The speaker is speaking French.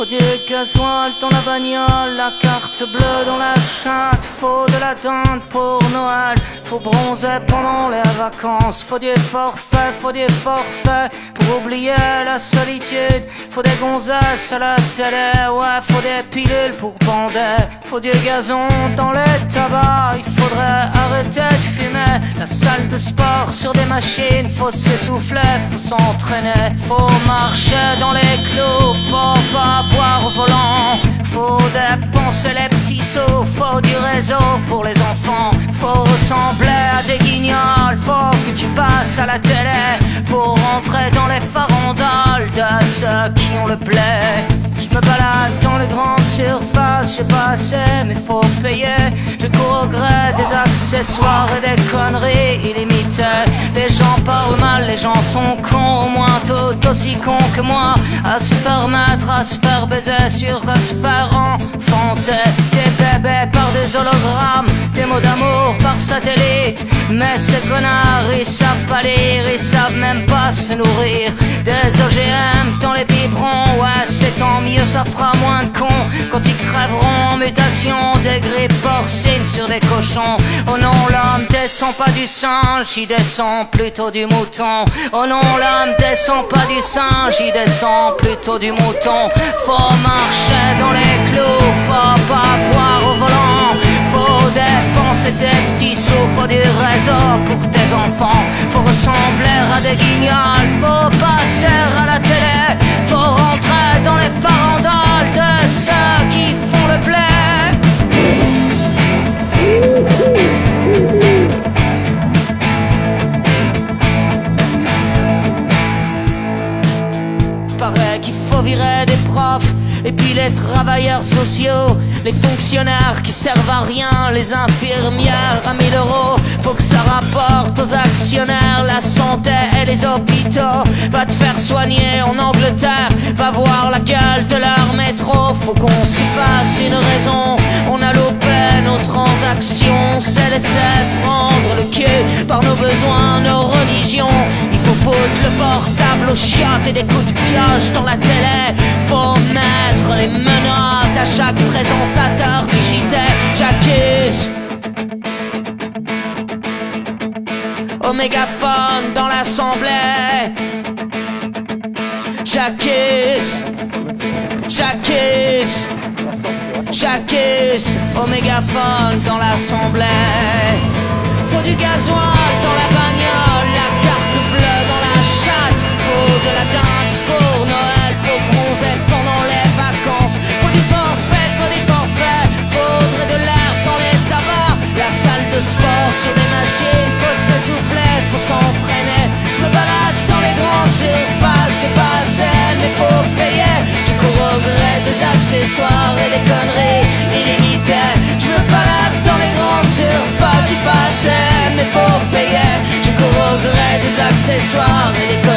Faut du gasoil dans la bagnole, la carte bleue dans la chatte. Faut de la tente pour Noël, faut bronzer pendant les vacances. Faut du forfait pour oublier la solitude. Faut des gonzesses à la télé, ouais, faut des pilules pour bander. Faut du gazon dans les tabacs, il faudrait arrêter de fumer. La salle de sport sur des machines, faut s'essouffler, faut s'entraîner. Faut marcher dans les clous, faut pas boire au volant. Faut dépenser les petits sous, faut du réseau pour les enfants. Faut ressembler à des guignols, faut que tu passes à la télé pour rentrer dans les farandoles de ceux qui ont le blé. Je me balade dans les grandes surfaces, j'ai pas assez mais faut payer. Je cours au gré des accessoires et des conneries illimitées. Les gens parlent mal, les gens sont cons, au moins tout aussi cons que moi. À se faire mettre, à se faire baiser, sur à se faire enfanter. Des bébés par des hologrammes, des mots d'amour par satellite. Mais ces connards, ils savent pas lire, ils savent même pas se nourrir. Des OGM dans les biberons, ouais c'est tant mieux, ça fera moins de cons quand ils crèveront en mutation. Des grippes porcines sur des cochons. Oh non, l'homme descend pas du singe, il descend plutôt du mouton. Oh non, l'homme descend pas du singe, il descend plutôt du mouton. Faut marcher dans les clous, faut pas boire au volant. Faut dépenser ses petits sous, faut du réseau pour tes enfants. Faut ressembler à des guignols, faut passer à la télé. Faut rentrer dans les farandoles de ceux qui font le blé. Paraît qu'il faut virer des profs et puis les travailleurs sociaux, les fonctionnaires qui servent à rien, les infirmières à 1000 €. Faut que ça rapporte aux actionnaires la santé et les hôpitaux. Va te faire soigner en Angleterre, va voir la gueule de leur métro. Faut qu'on se fasse une raison, on a loupé nos transactions. On s'est laissé prendre le cul par nos besoins, nos religions. Il faut foutre le portable aux chiottes et des coups de pioche dans la télé. Faut mettre les menottes à chaque présentateur du JT. J'accuse au mégaphone dans l'assemblée. J'accuse au mégaphone dans l'assemblée. Faut du gasoil dans la bagnole, la carte bleue dans la chatte. Faut de la dinde pour Noël, faut bronzer pendant les vacances. Faut du forfait, faudrait de l'air dans les tabacs. La salle de sport sur des machines, faut s'essouffler, faut s'entraîner. Je me balade dans les grandes surfaces, j'ai pas assez mais faut payer. Je cours au gré des accessoires et des conneries illimitées. Je me balade dans les grandes surfaces, j'ai pas assez mais faut payer. Je cours au gré des accessoires et des conneries